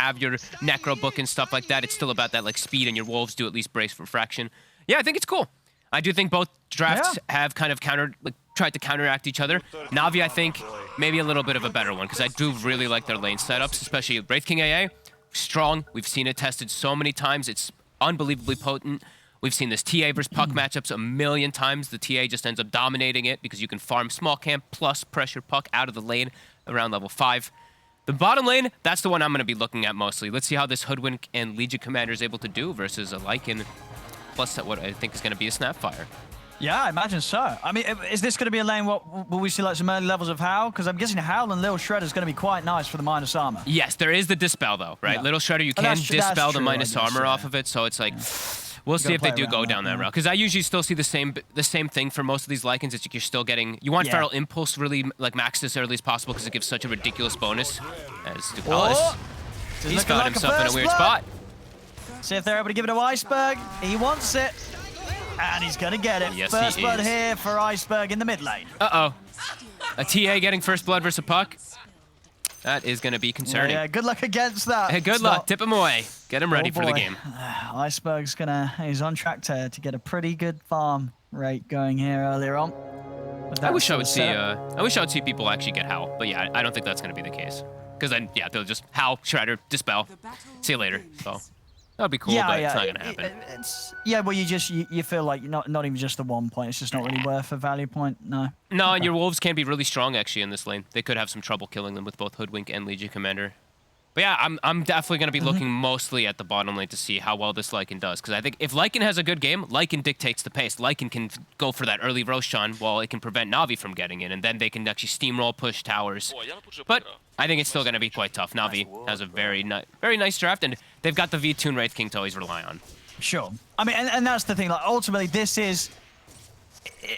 have your Necro Book and stuff like that. It's still about that like speed, and your Wolves do at least brace for fraction. Yeah, I think it's cool. I do think both drafts have kind of tried to counteract each other. Na'Vi, I think, maybe a little bit of a better one, because I do really like their lane setups, especially Wraith King AA. Strong. We've seen it tested so many times. It's unbelievably potent. We've seen this TA versus Puck matchups a million times. The TA just ends up dominating it because you can farm small camp plus pressure Puck out of the lane around level 5. The bottom lane, that's the one I'm going to be looking at mostly. Let's see how this Hoodwink and Legion Commander is able to do versus a Lycan, plus what I think is going to be a Snapfire. Yeah, I imagine so. I mean, is this going to be a lane, will we see like some early levels of Howl? Because I'm guessing Howl and Little Shredder is going to be quite nice for the minus armor. Yes, there is the Dispel though, right? Yeah. Little Shredder, you can dispel the minus armor off of it, so it's like... We'll see if they do go down that route, because I usually still see the same thing for most of these Lycans. It's like you're still getting... You want Feral Impulse really like maxed as early as possible because it gives such a ridiculous bonus. As Ducalis, he's found himself in a weird spot. See if they're able to give it to Iceberg. He wants it, and he's going to get it. Yes, first blood here for Iceberg in the mid lane. Uh-oh. A TA getting first blood versus a Puck. That is going to be concerning. Yeah, good luck against that. Hey, good luck. Tip him away. Get him ready for the game. Iceberg's he's on track to get a pretty good farm rate going here earlier on. I wish I would see people actually get Howl, but yeah, I don't think that's going to be the case. Because then, yeah, they'll just Howl, Shredder, Dispel. See you later. So that'd be cool, but it's not going to happen. Well, you feel like not even just the 1 point. It's just not really worth a value point. No. No, and your Wolves can be really strong actually in this lane. They could have some trouble killing them with both Hoodwink and Legion Commander. But yeah, I'm definitely going to be looking mostly at the bottom lane to see how well this Lycan does. Because I think if Lycan has a good game, Lycan dictates the pace. Lycan can go for that early Roshan while it can prevent Na'Vi from getting in. And then they can actually steamroll, push towers. But I think it's still going to be quite tough. Na'Vi has a very nice draft. And they've got the V-Tune Wraith King to always rely on. Sure. I mean, and that's the thing. Like, ultimately, this is...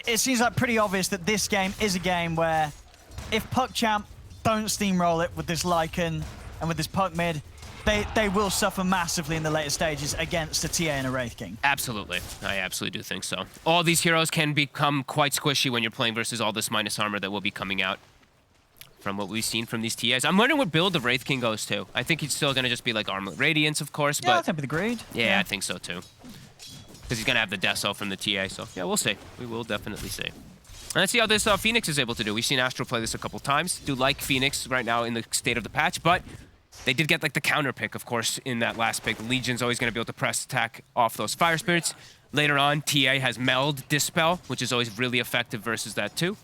It seems like pretty obvious that this game is a game where if PuckChamp don't steamroll it with this Lycan and with this Puck mid, they will suffer massively in the later stages against a TA and a Wraith King. Absolutely. I absolutely do think so. All these heroes can become quite squishy when you're playing versus all this minus armor that will be coming out from what we've seen from these TAs. I'm wondering what build the Wraith King goes to. I think he's still going to just be like Armlet Radiance, of course, but... Yeah, I think with the greed. Yeah, I think so too. Because he's going to have the Deso from the TA, so yeah, we'll see. We will definitely see. And let's see how this Phoenix is able to do. We've seen Astro play this a couple times. Do like Phoenix right now in the state of the patch, but they did get like the counter pick, of course, in that last pick. Legion's always going to be able to press attack off those Fire Spirits. Later on, TA has Meld Dispel, which is always really effective versus that too.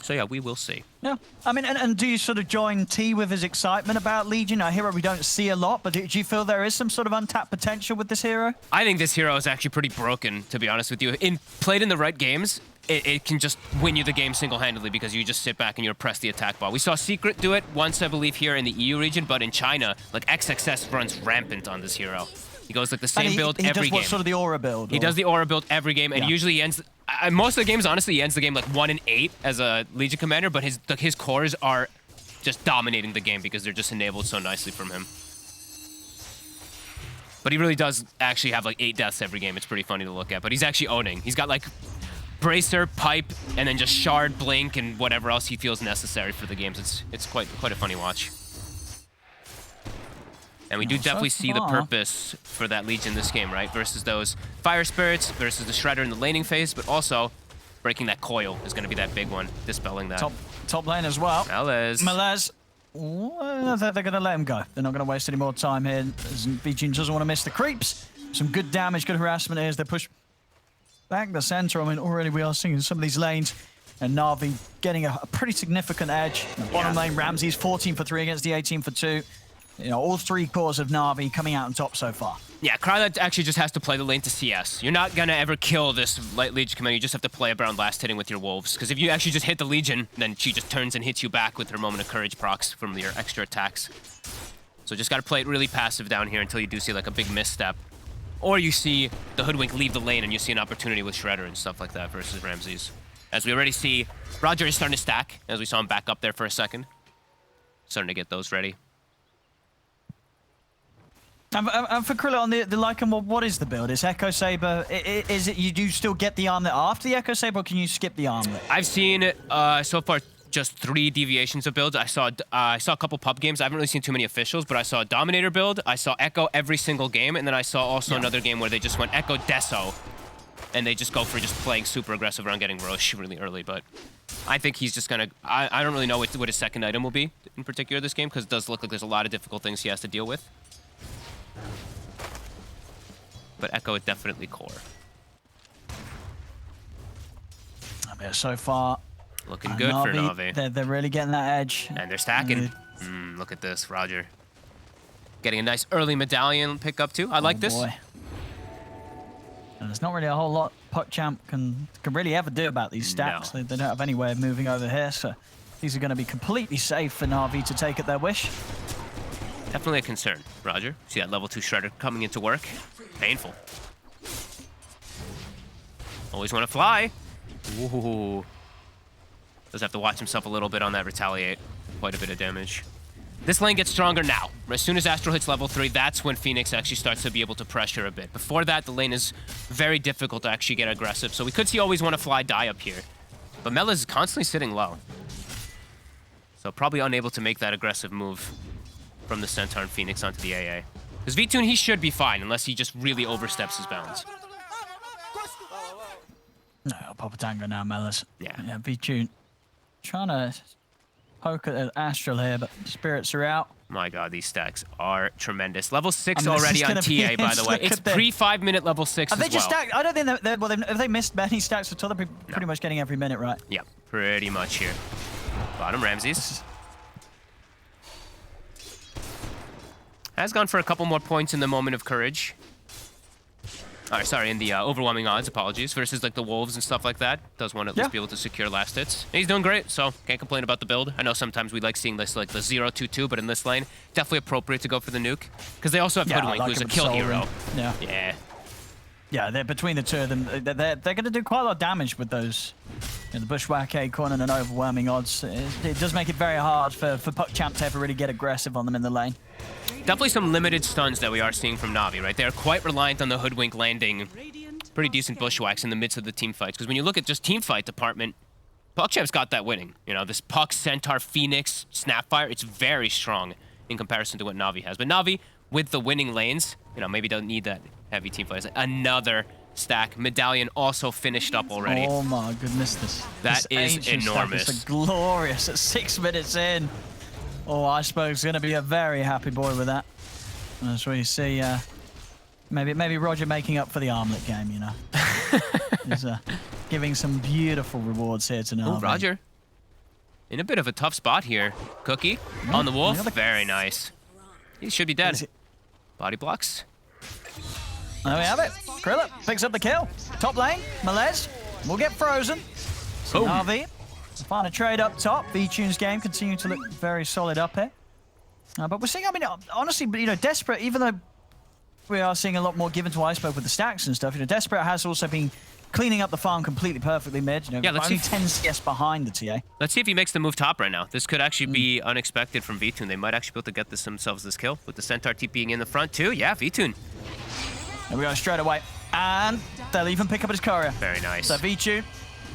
So yeah, we will see. Yeah, I mean, and do you sort of join T with his excitement about Legion? A hero we don't see a lot, but do you feel there is some sort of untapped potential with this hero? I think this hero is actually pretty broken, to be honest with you. Played in the right games, it can just win you the game single-handedly because you just sit back and you press the attack ball. We saw Secret do it once, I believe, here in the EU region, but in China, like XXS runs rampant on this hero. He goes like the same build every game. He does sort of the aura build? He does the aura build every game, and usually he ends... most of the games, honestly, he ends the game like 1-8 as a Legion Commander, but his cores are just dominating the game because they're just enabled so nicely from him. But he really does actually have like 8 deaths every game. It's pretty funny to look at, but he's actually owning. He's got like Bracer, Pipe, and then just Shard, Blink, and whatever else he feels necessary for the games. It's quite a funny watch. And we do definitely see the purpose for that Legion this game, right? Versus those Fire Spirits, versus the Shredder in the laning phase, but also breaking that coil is going to be that big one, dispelling that. Top lane as well. Melez. They're going to let him go. They're not going to waste any more time here. VG doesn't want to miss the creeps. Some good damage, good harassment here as they push back the center. I mean, already we are seeing some of these lanes. And Na'Vi getting a pretty significant edge. The bottom lane, Ramsey's 14 for 3 against the 18 for 2. You know, all 3 cores of Na'Vi coming out on top so far. Yeah, Kryla actually just has to play the lane to CS. You're not going to ever kill this light Legion commander. You just have to play around last hitting with your Wolves. Because if you actually just hit the Legion, then she just turns and hits you back with her Moment of Courage procs from your extra attacks. So just got to play it really passive down here until you do see like a big misstep. Or you see the Hoodwink leave the lane and you see an opportunity with Shredder and stuff like that versus Ramses. As we already see, Roger is starting to stack, as we saw him back up there for a second. Starting to get those ready. And for Krilla on the Lycan, well, what is the build? Is Echo Saber, is it you do still get the armlet after the Echo Saber, or can you skip the armlet? I've seen so far just 3 deviations of builds. I saw a couple pub games. I haven't really seen too many officials, but I saw a Dominator build. I saw Echo every single game, and then I saw also another game where they just went Echo Deso, and they just go for just playing super aggressive around getting Roche really early. But I think he's just gonna. I don't really know what his second item will be in particular this game, because it does look like there's a lot of difficult things he has to deal with. But Echo is definitely core. I mean, so far. Looking good for Na'Vi. They're really getting that edge. And they're stacking. Look at this, Roger. Getting a nice early medallion pickup too. I like this. Boy. And there's not really a whole lot PuckChamp can really ever do about these stacks. No. They don't have any way of moving over here, so these are going to be completely safe for Na'Vi to take at their wish. Definitely a concern, Roger. See that level 2 Shredder coming into work. Painful. Always want to fly. Ooh. Does have to watch himself a little bit on that retaliate. Quite a bit of damage. This lane gets stronger now. As soon as Astral hits level 3, that's when Phoenix actually starts to be able to pressure a bit. Before that, the lane is very difficult to actually get aggressive. So we could see always want to fly die up here. But Mela is constantly sitting low. So probably unable to make that aggressive move from the Centaur and Phoenix onto the AA. Because Vtoon, he should be fine unless he just really oversteps his bounds. No, Papa Tango now, Melas. Yeah. Yeah, Vtoon trying to poke at Astral here, but spirits are out. My God, these stacks are tremendous. Level 6 already on TA, by the way. It's pre-5-minute level 6 as well. Have they just stacked? I don't think have they missed many stacks at all? They're pretty much getting every minute, right? Yeah, pretty much here. Bottom Ramses. Has gone for a couple more points in the moment of courage. Alright, sorry, in the overwhelming odds, apologies, versus like the Wolves and stuff like that. Does want to at least be able to secure last hits. And he's doing great, so can't complain about the build. I know sometimes we like seeing this like the 0-2-2, but in this lane, definitely appropriate to go for the nuke. Because they also have Hoodwink, who's a kill hero. Yeah, they're between the two of them. They're going to do quite a lot of damage with those. The Bushwhack, Acorn, and an overwhelming odds. It does make it very hard for PuckChamp to ever really get aggressive on them in the lane. Definitely some limited stuns that we are seeing from Na'Vi, right? They are quite reliant on the Hoodwink landing pretty decent Bushwhacks in the midst of the team fights. Because when you look at just team fight department, PuckChamp's got that winning. You know, this Puck, Centaur, Phoenix, Snapfire, it's very strong in comparison to what Na'Vi has. But Na'Vi, with the winning lanes, you know, maybe don't need that heavy team fight. Another stack. Medallion also finished up already. Oh my goodness, this is enormous. It's glorious at 6 minutes in. Oh, Iceberg's going to be a very happy boy with that. As we see, maybe Roger making up for the armlet game, you know. He's giving some beautiful rewards here to Na'Vi. Oh, Roger. In a bit of a tough spot here. Cookie on the wolf. Very nice. He should be dead. Body blocks. There we have it. Krillip picks up the kill. Top lane, Melez will get frozen. So Na'Vi find a trade up top. Vtoon's game continuing to look very solid up here. But we're seeing, I mean, honestly, you know, Desperate, even though we are seeing a lot more given to Iceberg with the stacks and stuff, you know, Desperate has also been cleaning up the farm completely perfectly mid. You know, let's only see 10 CS behind the TA. Let's see if he makes the move top right now. This could actually be unexpected from Vtoon. They might actually be able to get themselves this kill with the Centaur TPing in the front too. Yeah, Vtoon. There we go, straight away. And they'll even pick up his courier. Very nice. So Vtoon,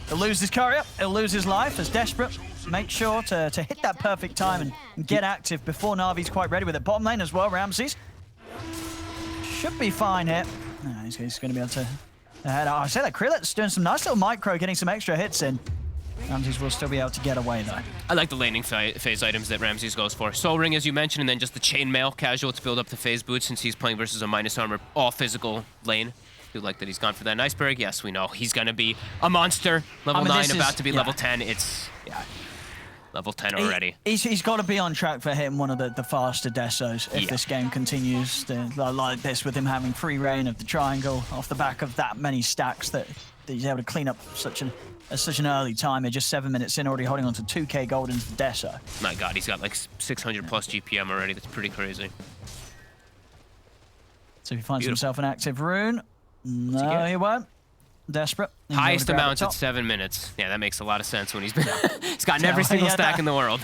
he'll lose his courier, he'll lose his life as Desperate. Make sure to hit that perfect time and get active before Na'Vi's quite ready with it. Bottom lane as well, Ramses. Should be fine here. No, he's going to be able to head out. I say that Krillit's doing some nice little micro, getting some extra hits in. Ramses will still be able to get away though. I like the laning phase items that Ramses goes for. Soul Ring, as you mentioned, and then just the chainmail casual to build up the phase boot since he's playing versus a minus armor, all physical lane. Do like that he's gone for that Iceberg. Yes, we know he's going to be a monster. Level 9, about to be level 10. It's level 10 already. He's got to be on track for hitting one of the faster Desos if this game continues like this, with him having free reign of the triangle off the back of that many stacks that he's able to clean up at such an early time. They're just 7 minutes in, already holding on to 2k gold into the Deso. My God, he's got like 600 plus GPM already. That's pretty crazy. So if he finds himself an active rune, no, he won't. Desperate. Highest amounts at 7 minutes. Yeah, that makes a lot of sense when he's been. He's gotten every single stack in the world.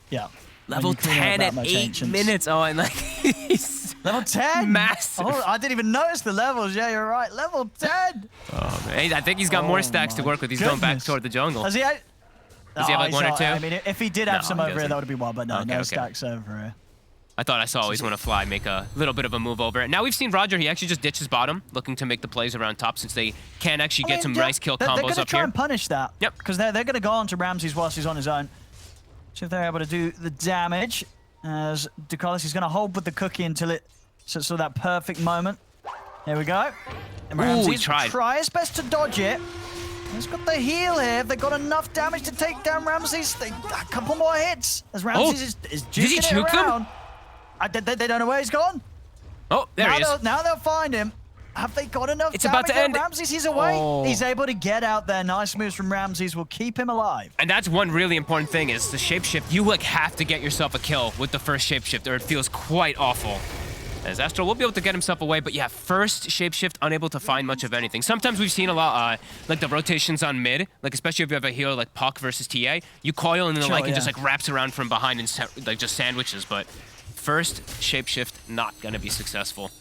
Yeah. Level 10 at 8 minutes. Oh, and like he's level 10. Massive. Oh, I didn't even notice the levels. Yeah, you're right. Level 10. Oh man, I think he's got more stacks to work with. He's going back toward the jungle. Has he Does he have like one or two? I mean, if he did have some he over here, doesn't. that would be one, but no, Okay, no okay. stacks over here. I thought I saw Always Wanna Fly make a little bit of a move over it. Now we've seen Roger, he actually just ditches bottom, looking to make the plays around top since they can actually get some nice kill they're combos gonna up try here. and punish that. Yep. Because they're going to go on to Ramses whilst he's on his own. See if they're able to do the damage. As Ducalis is going to hold with the cookie until it sort of that perfect moment. There we go. And Ramses he tried. tries best to dodge it. He's got the heal here. They've got enough damage to take down Ramses. A couple more hits as Ramses is did he juking juke it them? around. They don't know where he's gone. Oh, there he is. Now they'll find him. Have they got enough It's damage about to on end. Ramses? He's away. Oh. He's able to get out there. Nice moves from Ramses will keep him alive. And that's one really important thing is the shapeshift. You like have to get yourself a kill with the first shapeshift or it feels quite awful. As Astro will be able to get himself away, but yeah, first shapeshift unable to find much of anything. Sometimes we've seen a lot, like the rotations on mid, like especially if you have a hero like Puck versus TA, you coil and then the Lycan just like wraps around from behind and like just sandwiches, but first shapeshift not gonna be successful.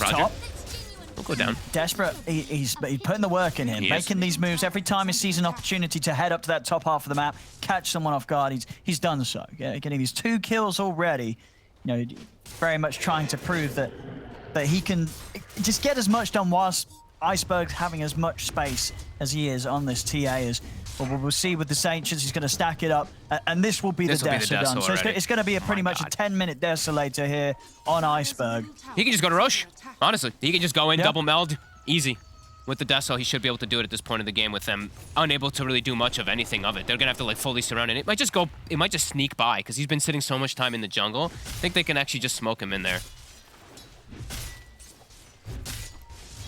Roger. Top. We'll go down. Desperate. He's putting the work in here, making these moves every time he sees an opportunity to head up to that top half of the map, catch someone off guard. He's done so. Getting these 2 kills already. You know, very much trying to prove that he can just get as much done whilst Iceberg's having as much space as he is on this TA. We'll see with the Ancients, he's going to stack it up, and this will be the Deso done. So it's going to be pretty much a 10-minute Desolator here on Iceberg. He can just go to Roche, honestly. He can just go in, double meld, easy. With the Deso, he should be able to do it at this point in the game with them unable to really do much of anything of it. They're going to have to like fully surround it. It might just sneak by because he's been sitting so much time in the jungle. I think they can actually just smoke him in there.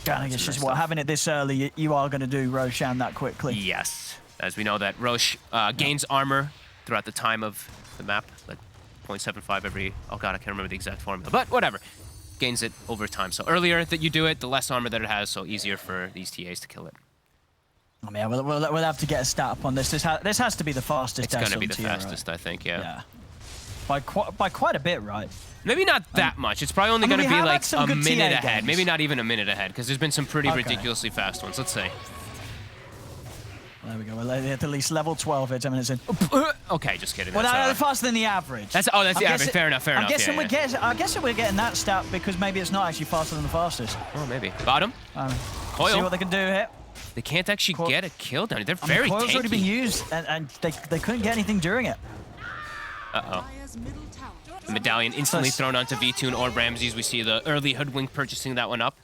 I guess just having it this early, you are going to do Roshan that quickly. Yes. As we know that Roche gains armor throughout the time of the map, like 0.75 every, oh god, I can't remember the exact formula, but whatever. Gains it over time. So earlier that you do it, the less armor that it has, so easier for these TAs to kill it. I mean, we'll have to get a stat up on this. This has to be the fastest. It's going to be the fastest, right? I think, yeah. By quite a bit, right? Maybe not that much. It's probably only going to be like a minute ahead. Games. Maybe not even a minute ahead, because there's been some pretty ridiculously fast ones. Let's see. There we go. We're at least level 12 here, 10 minutes in. Okay, just kidding. Well, that's faster than the average. That's the average. Fair enough. I'm guessing we're getting that stat because maybe it's not actually faster than the fastest. Oh, maybe. Bottom. Coil. See what they can do here. They can't actually get a kill down here. They're very tanky. Coil's already been used, and they couldn't get anything during it. Uh-oh. The medallion instantly thrown onto V-Tune or Ramses. We see the early Hoodwink purchasing that one up.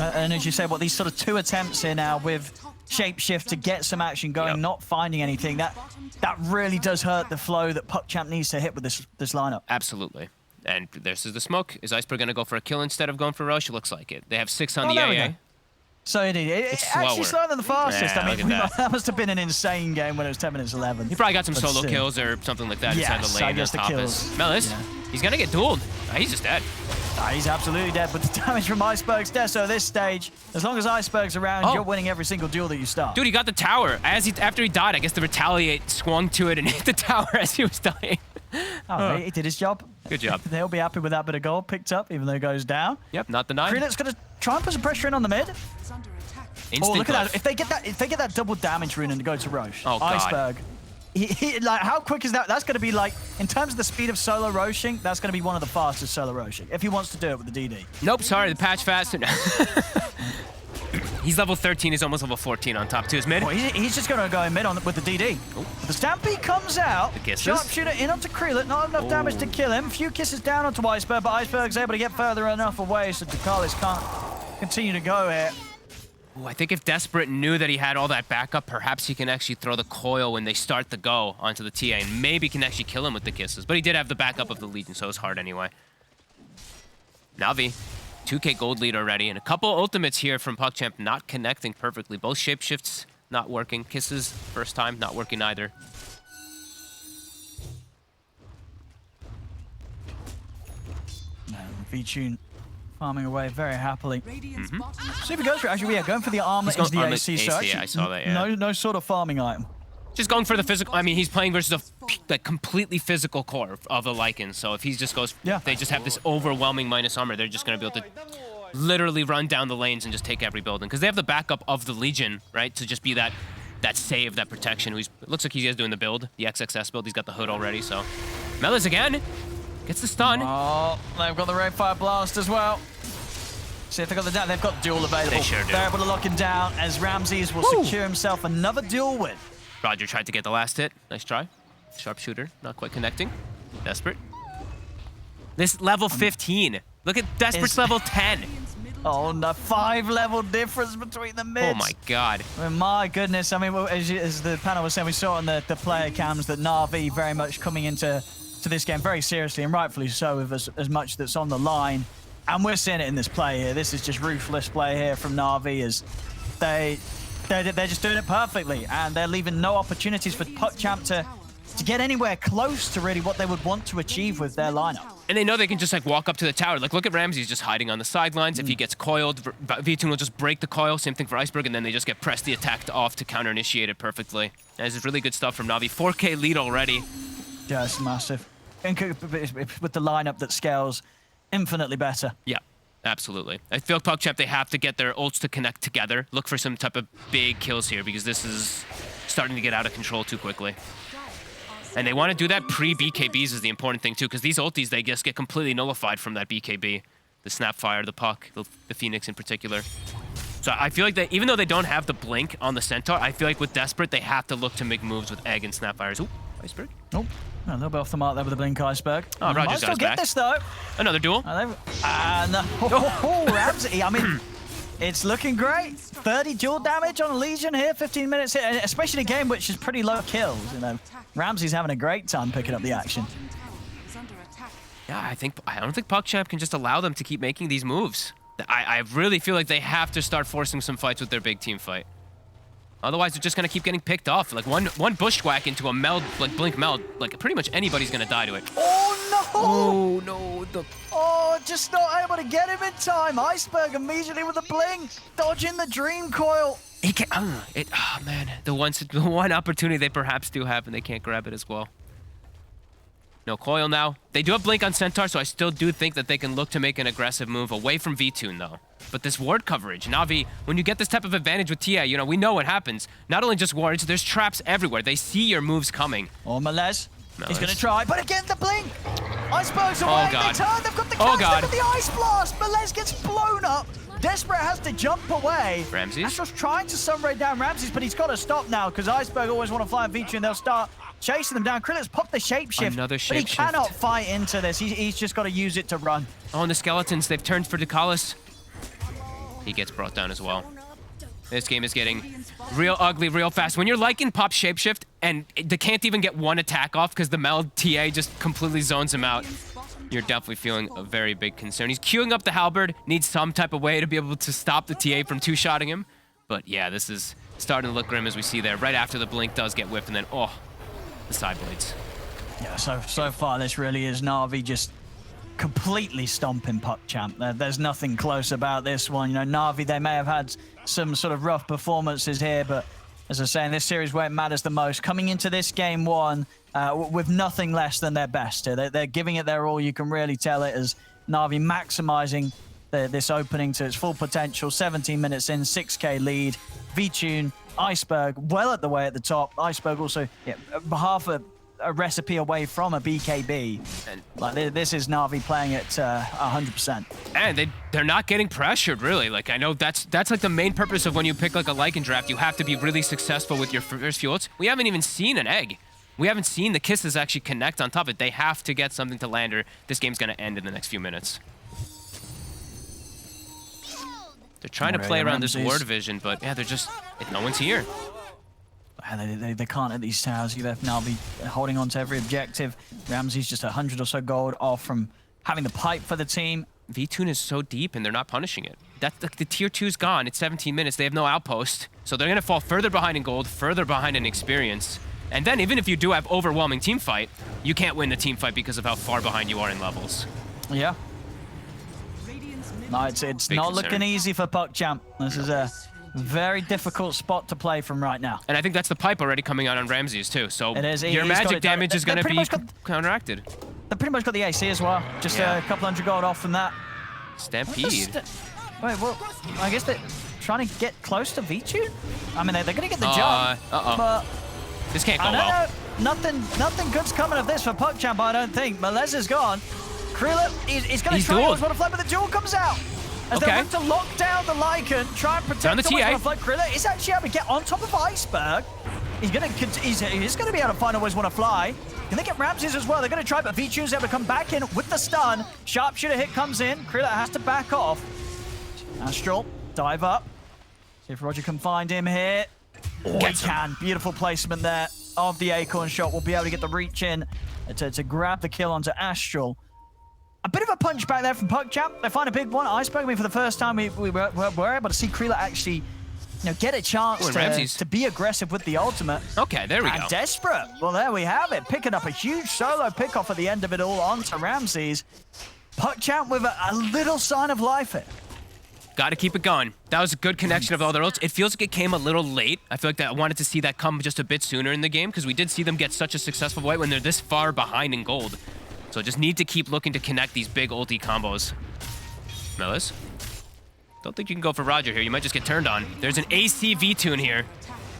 And as you say, these sort of 2 attempts here now with Shapeshift to get some action going, not finding anything. That really does hurt the flow that PuckChamp needs to hit with this lineup. Absolutely. And this is the smoke. Is Iceberg going to go for a kill instead of going for Roche? It looks like it. They have 6 on the AA. So it's actually slower than the fastest. Yeah, I mean, that must have been an insane game when it was 10 minutes 11. He probably got some solo kills or something like that inside the lane. I guess the kills. Melis, he's going to get dueled. He's just dead. He's absolutely dead, but the damage from Iceberg's Deso at this stage, as long as Iceberg's around, you're winning every single duel that you start. Dude, he got the tower. After he died, I guess the Retaliate swung to it and hit the tower as he was dying. He did his job. Good job. They'll be happy with that bit of gold picked up, even though it goes down. Yep, not denied. Krillit's going to try and put some pressure in on the mid. Look at that. If they get that double damage rune and go to Roche, Iceberg. Like, how quick is that? That's going to be like, in terms of the speed of solo roshing, that's going to be one of the fastest solo roshing, if he wants to do it with the DD. Nope, sorry, the patch faster. He's level 13, he's almost level 14 on top 2 is mid. He's just going to go in mid with the DD. The Stampede comes out, sharpshooter in onto Krillin, not enough damage to kill him. A few kisses down onto Iceberg, but Iceberg's able to get further enough away so Ducalis can't continue to go here. Ooh, I think if Desperate knew that he had all that backup, perhaps he can actually throw the coil when they start the go onto the TA and maybe can actually kill him with the kisses. But he did have the backup of the Legion, so it's hard anyway. Navi, 2k gold lead already, and a couple ultimates here from PuckChamp not connecting perfectly. Both shapeshifts not working. Kisses, first time, not working either. V-Tune farming away very happily. See if he goes for it. Actually, going for the armor is the AC search. I saw that, yeah. No sort of farming item. Just going for the physical. I mean, he's playing versus a completely physical core of a Lycan. So if he just goes, they just have this overwhelming minus armor. They're just going to be able to literally run down the lanes and just take every building. Because they have the backup of the Legion, right? To just be that save, that protection. It looks like he's doing the build, the XXS build. He's got the hood already, so. Melez again. Gets the stun. Oh, they've got the Rainfire Blast as well. See if they've got the down. They've got duel available. They sure do. They're able to lock him down as Ramses will secure himself another duel win. Roger tried to get the last hit. Nice try. Sharpshooter, not quite connecting. Desperate. This level 15. Look at Desperate's level 10. Oh no, 5-level difference between the mids. Oh my god. I mean, my goodness. I mean, as the panel was saying, we saw on the player cams that Na'Vi very much coming into this game very seriously, and rightfully so, with as much that's on the line. And we're seeing it in this play here. This is just ruthless play here from Na'Vi as they're just doing it perfectly, and they're leaving no opportunities for PuckChamp to get anywhere close to really what they would want to achieve with their lineup. And they know they can just like walk up to the tower. Like, look at Ramses just hiding on the sidelines. If he gets coiled, V2 will just break the coil. Same thing for Iceberg, and then they just get pressed the attack off to counter-initiate it perfectly. And this is really good stuff from Na'Vi. 4K lead already. Yeah, it's massive. And with the lineup that scales infinitely better. Yeah, absolutely. I feel like PuckChamp, they have to get their ults to connect together. Look for some type of big kills here because this is starting to get out of control too quickly. And they want to do that pre-BKBs is the important thing too, because these ultis, they just get completely nullified from that BKB. The Snapfire, the Puck, the Phoenix in particular. So I feel like that even though they don't have the blink on the Centaur, I feel like with Desperate, they have to look to make moves with Egg and Snapfires. Ooh, Iceberg. Oh, a little bit off the mark there with the blink Iceberg. Oh, Roger's might still got his get back. this though. Another duel. Ramsey, I mean, it's looking great. 30 duel damage on a Legion here, 15 minutes hit, and especially in a game which is pretty low kills. You know, Ramsey's having a great time picking up the action. Yeah, I don't think PuckChamp can just allow them to keep making these moves. I really feel like they have to start forcing some fights with their big team fight. Otherwise, they're just gonna keep getting picked off. Like one bushwhack into a meld, like blink meld, like pretty much anybody's gonna die to it. Oh no! Oh no! Oh, just not able to get him in time. Iceberg immediately with a blink, dodging the dream coil. He can't. Oh man, the one opportunity they perhaps do have, and they can't grab it as well. No coil now. They do have blink on Centaur, so I still do think that they can look to make an aggressive move away from V2 though. But this ward coverage, Na'Vi, when you get this type of advantage with TA, you know, we know what happens. Not only just wards, there's traps everywhere. They see your moves coming. Oh, Melez. He's going to try, but again, the blink. Iceberg's away. Oh, God. They turn. They've got the Oh, catch. God. They've got the Ice Blast. Melez gets blown up. Desperate has to jump away. Ramses? Astro's trying to sunray down Ramses, but he's got to stop now because Iceberg always want to fly on V2 and they'll start chasing them down. Krillit's popped the shapeshift, Another but he shapeshift. cannot fight into this. He's just got to use it to run. Oh, and the skeletons, they've turned for Dakalis. He gets brought down as well. This game is getting real ugly real fast. When you're liking Pop Shapeshift and they can't even get one attack off because the Meld TA just completely zones him out, you're definitely feeling a very big concern. He's queuing up the Halberd, needs some type of way to be able to stop the TA from two-shotting him. But yeah, this is starting to look grim as we see there. Right after the blink does get whiffed and then, oh, the side blades. Yeah, so far this really is Na'Vi just completely stomping PuckChamp. There's nothing close about this one. You know, Na'Vi, they may have had some sort of rough performances here, but as I say, in this series where it matters the most, coming into this game one with nothing less than their best here. They're giving it their all. You can really tell it as Na'Vi maximizing this opening to its full potential. 17 minutes in, 6K lead. V-Tune, Iceberg, well at the way at the top. Iceberg also half a recipe away from a BKB. And like this is Na'Vi playing it 100%. And they're not getting pressured, really. Like, I know that's like the main purpose of when you pick like a Lycan draft. You have to be really successful with your first few ults. We haven't even seen an egg. We haven't seen the kisses actually connect on top of it. They have to get something to land or this game's going to end in the next few minutes. They're trying to play around this ward vision, but yeah, they're just, no one's here. They can't at these towers. You've now be holding on to every objective. Ramsey's just 100 or so gold off from having the pipe for the team. V-Tune is so deep and they're not punishing it. The tier 2's gone. It's 17 minutes. They have no outpost. So they're going to fall further behind in gold, further behind in experience. And then even if you do have overwhelming team fight, you can't win the team fight because of how far behind you are in levels. Yeah. No, it's not looking easy for PuckChamp. This is a very difficult spot to play from right now. And I think that's the pipe already coming out on Ramses too. So it is. Your magic damage is going to be counteracted. They pretty much got the AC as well. Just a couple hundred gold off from that. Stampede. Wait, well, I guess they're trying to get close to Vincere? I mean, they're going to get the jump, but... This can't go I don't well. know. Nothing good's coming of this for PuckChamp, I don't think. Melez is gone. Krillip is going to try and use Fly, but the duel comes out. As they look to lock down the Lycan, try and protect the TA. Krillip is actually able to get on top of Iceberg. He's going to be able to find always want to fly. Can they get Ramses as well? They're going to try, but Vincire's able to come back in with the stun. Sharpshooter hit comes in. Krillip has to back off. Astral, dive up. See if Roger can find him here. Oh, he can. Beautiful placement there of the Acorn shot. We'll be able to get the reach in to grab the kill onto Astral. A bit of a punch back there from PuckChamp. They find a big one. Iceberg, I mean, for the first time, we were able to see Krillip actually get a chance to be aggressive with the ultimate. Okay, there we go. Desperate. Well, there we have it. Picking up a huge solo pick-off at the end of it all onto Ramses. PuckChamp with a little sign of life here. Got to keep it going. That was a good connection of all their ults. It feels like it came a little late. I feel like I wanted to see that come just a bit sooner in the game because we did see them get such a successful fight when they're this far behind in gold. So just need to keep looking to connect these big ulti combos. Melez? Don't think you can go for Roger here. You might just get turned on. There's an AC V-tune here.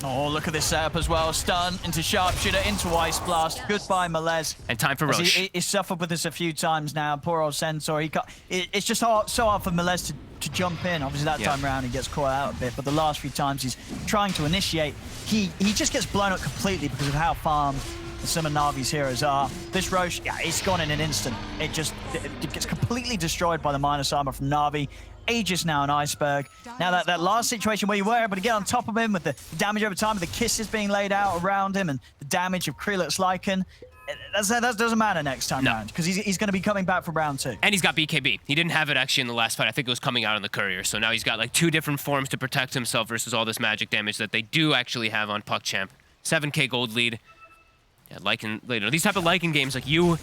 Oh, look at this setup as well. Stun into Sharpshooter, into Ice Blast. Goodbye, Melez. And time for Roche. He's suffered with this a few times now. Poor old Centaur. It's just so hard for Melez to jump in. Obviously, that time around, he gets caught out a bit. But the last few times he's trying to initiate, he just gets blown up completely because of how farmed some of Na'Vi's heroes are. This Roche, it's gone in an instant. It gets completely destroyed by the minus armor from Na'Vi. Aegis now on Iceberg. Now that last situation where you were able to get on top of him with the damage over time, with the kisses being laid out around him and the damage of Krillip's Lycan, that doesn't matter next time round because he's going to be coming back for round 2. And he's got BKB. He didn't have it actually in the last fight. I think it was coming out on the Courier. So now he's got like 2 different forms to protect himself versus all this magic damage that they do actually have on PuckChamp. 7k gold lead. Yeah, Lycan, these type of Lycan games, like you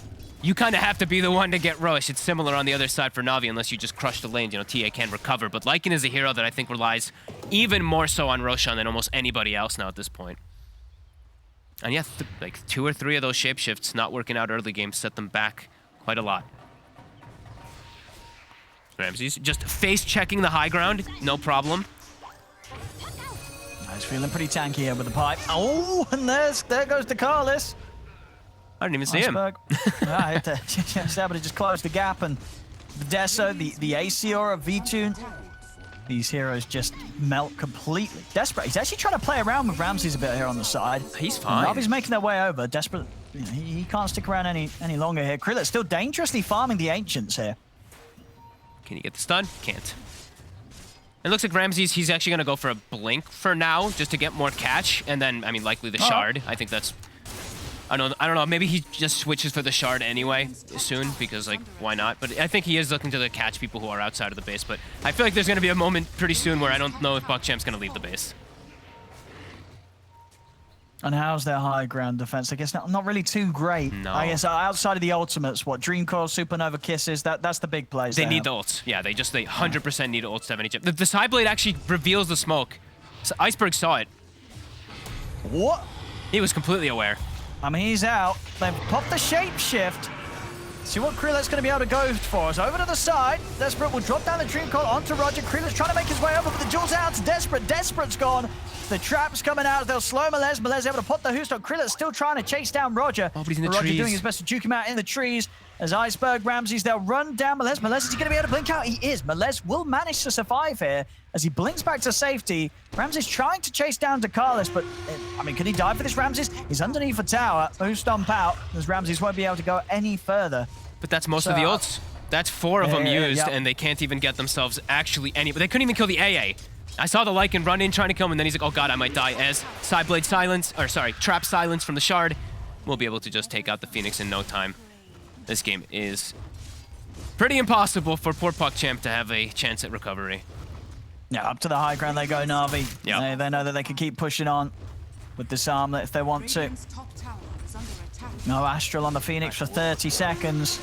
kind of have to be the one to get Roche. It's similar on the other side for Na'Vi unless you just crush the lanes. TA can recover. But Lycan is a hero that I think relies even more so on Roshan than almost anybody else now at this point. And yeah, like 2 or 3 of those shapeshifts not working out early game set them back quite a lot. Ramses just face-checking the high ground, no problem. He's feeling pretty tanky here with the pipe. Oh, and there goes the Carlos. I didn't even see him. I had to just able to just close the gap, and the Deso, the AC aura, V-Tune, these heroes just melt completely. Desperate. He's actually trying to play around with Ramses a bit here on the side. He's fine. Na'Vi's making their way over. Desperate. He can't stick around any longer here. Krillip's still dangerously farming the Ancients here. Can he get the stun? Can't. It looks like Ramses, he's actually going to go for a blink for now, just to get more catch, and then, I mean, likely the shard. I think that's... I don't know, maybe he just switches for the shard anyway soon, because, like, why not? But I think he is looking to catch people who are outside of the base, but I feel like there's going to be a moment pretty soon where I don't know if PuckChamp's going to leave the base. And how's their high ground defense? I guess not really too great. No. I guess outside of the ultimates, what, Dream Coil, Supernova Kisses, that's the big plays. They need the ults. Yeah, they 100% need ults to have any chip. The side blade actually reveals the smoke. So Iceberg saw it. What? He was completely aware. I mean, he's out. They've popped the shapeshift. See what Krillip's going to be able to go for us. Over to the side. Desperate will drop down the Dream Coil onto Roger. Krillip's trying to make his way over, but the duel's out to Desperate. Desperate's gone. The trap's coming out. They'll slow Melez. Melez able to put the Hoost on. Krillip's still trying to chase down Roger. Oh, but he's in the Roger trees. doing his best to juke him out in the trees. As Iceberg, Ramses, they'll run down Melez. Melez, is he going to be able to blink out? He is. Melez will manage to survive here as he blinks back to safety. Ramses trying to chase down Dakalis, but, I mean, can he die for this, Ramses? He's underneath a tower. Who's stomp out, as Ramses won't be able to go any further. But that's most of the ults. That's 4 of them used, and they can't even get themselves actually any... But they couldn't even kill the AA. I saw the Lycan run in trying to kill him, and then he's like, oh god, I might die, as Sideblade silence, or sorry, Trap silence from the Shard. We'll be able to just take out the Phoenix in no time. This game is pretty impossible for poor PuckChamp to have a chance at recovery. Yeah, up to the high ground they go, Na'Vi. Yeah. They know that they can keep pushing on with this armlet if they want to. No Astral on the Phoenix for 30 seconds.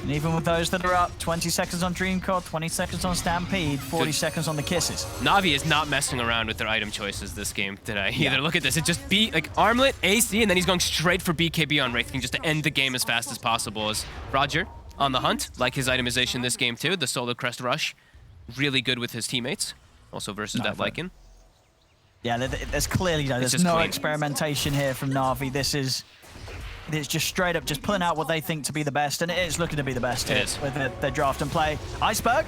And even with those that are up, 20 seconds on Dream Coil, 20 seconds on Stampede, 40 seconds on the Kisses. Na'Vi is not messing around with their item choices this game today. Either look at this, it just like Armlet, AC, and then he's going straight for BKB on Wraith King just to end the game as fast as possible. As Roger on the hunt, like his itemization this game too, the Solar Crest Rush. really good with his teammates, also versus that Lycan. Yeah, there's clearly there's no experimentation here from Na'Vi. It's just straight up just pulling out what they think to be the best, and it is looking to be the best with their draft and play. Iceberg,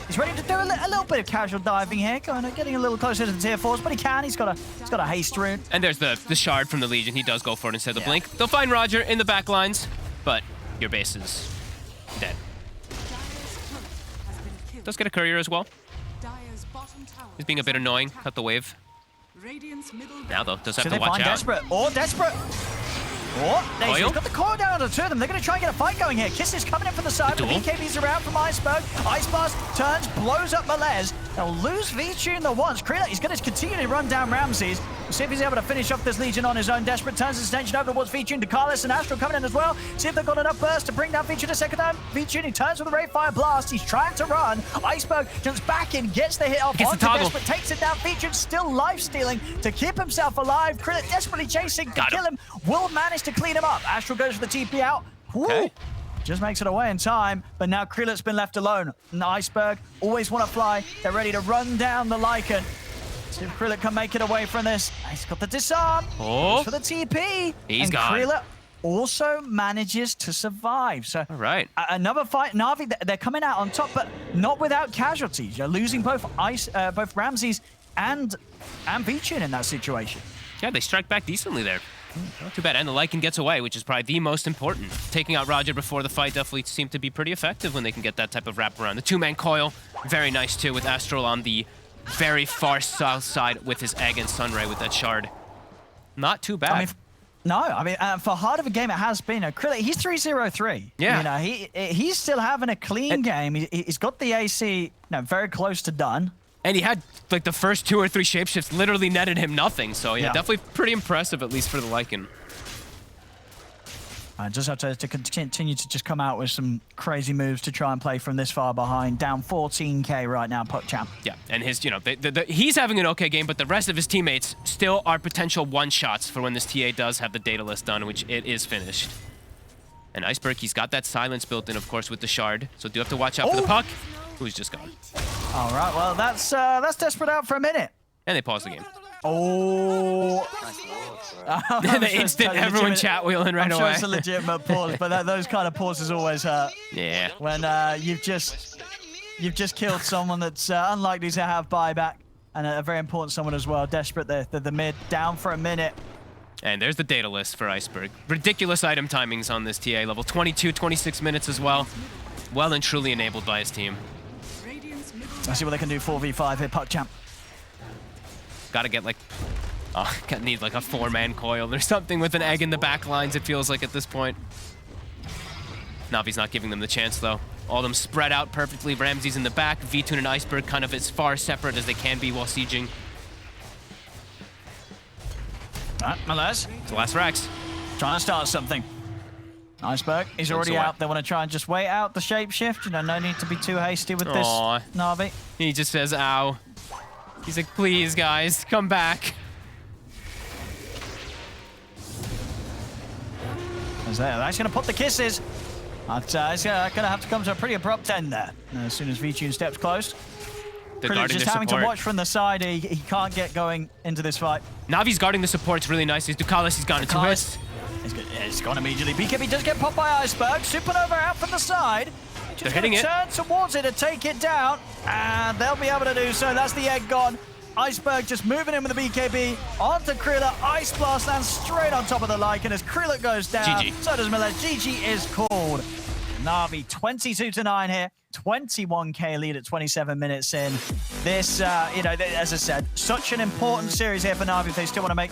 he's ready to do a little bit of casual diving here, getting a little closer to the tier 4s, but he can. He's got a haste rune. And there's the shard from the Legion. He does go for it instead of the blink. They'll find Roger in the back lines, but your base is dead. Does get a courier as well. He's being a bit annoying. Cut the wave. Now though, does have to watch out. Desperate. Oh, he's got the coil down onto 2 of them. They're going to try and get a fight going here. Kiss is coming in from the side. The BKBs around from Iceberg. Ice Blast turns, blows up Melez. They'll lose V-Tune the once. Krillix, he's going to continue to run down Ramses. We'll see if he's able to finish off this Legion on his own. Desperate turns his attention over towards V-Tune. DeCarlos and Astral coming in as well. See if they've got enough burst to bring down V-Tune a second time. V-Tune, he turns with a Ray Fire Blast. He's trying to run. Iceberg jumps back in, gets the hit off onto Desperate, takes it down. V-Tune still life-stealing to keep himself alive. Krillix desperately chasing to kill him. Will manage to clean him up. Astral goes for the TP out. Okay. Just makes it away in time, but now Krillit's been left alone. And the Iceberg always want to fly. They're ready to run down the Lycan. See if Krillin can make it away from this. He's got the disarm. Goes for the TP. He's gone. Krillin also manages to survive. So another fight. Na'Vi, they're coming out on top, but not without casualties. You're losing both Ramses and V-Tune in that situation. Yeah, they strike back decently there. Not too bad, and the Lycan gets away, which is probably the most important. Taking out Roger before the fight definitely seemed to be pretty effective when they can get that type of wraparound. The 2-man coil, very nice too, with Astral on the very far south side with his egg and Sunray with that shard. Not too bad. For hard of a game it has been. Krillin, he's 3-0-3. Yeah. You know, he's still having a clean game. He's got the AC very close to done. And he had, like, the first 2 or 3 shapeshifts literally netted him nothing. So, yeah, definitely pretty impressive, at least for the Lycan. I just have to continue to just come out with some crazy moves to try and play from this far behind. Down 14k right now, PuckChamp. Yeah, and his, he's having an okay game, but the rest of his teammates still are potential one-shots for when this TA does have the data list done, which it is finished. And Iceberg, he's got that silence built in, of course, with the shard. So do have to watch out for the Puck, who's just gone. All right, well, that's Desperate out for a minute. And they pause the game. Oh. The instant everyone chat wheeling right away. I'm sure it's a legitimate pause, but those kind of pauses always hurt. Yeah. When you've just killed someone that's unlikely to have buyback, and a very important someone as well. Desperate, the mid, down for a minute. And there's the data list for Iceberg. Ridiculous item timings on this TA level. 22, 26 minutes as well. Well and truly enabled by his team. Let's see what they can do 4v5 here, PuckChamp. Gotta get need like a 4-man coil or something with an egg in the back lines, it feels like at this point. Navi's not giving them the chance though. All of them spread out perfectly. Ramses in the back, V-Tune and Iceberg kind of as far separate as they can be while sieging. Melez. It's the last Rax. Trying to start something. Iceberg, he's already out. They want to try and just wait out the shapeshift. No need to be too hasty with this Na'Vi. He just says, ow. He's like, please, guys, come back. They're actually going to put the kisses. It's going to have to come to a pretty abrupt end there. As soon as V-Tune steps close. They're just having to watch from the side. He can't get going into this fight. Navi's guarding the supports really nicely. Ducalis, he's gone into his. It's gone immediately. BKB does get popped by Iceberg. Supernova out from the side. They're hitting it. Turn towards it to take it down. And they'll be able to do so. That's the egg gone. Iceberg just moving in with the BKB onto Krillin. Ice Blast lands straight on top of the Lycan as Krillin goes down. GG. So does Melez. GG is called. Na'Vi 22-9 here. 21k lead at 27 minutes in. This, as I said, such an important series here for Na'Vi if they still want to make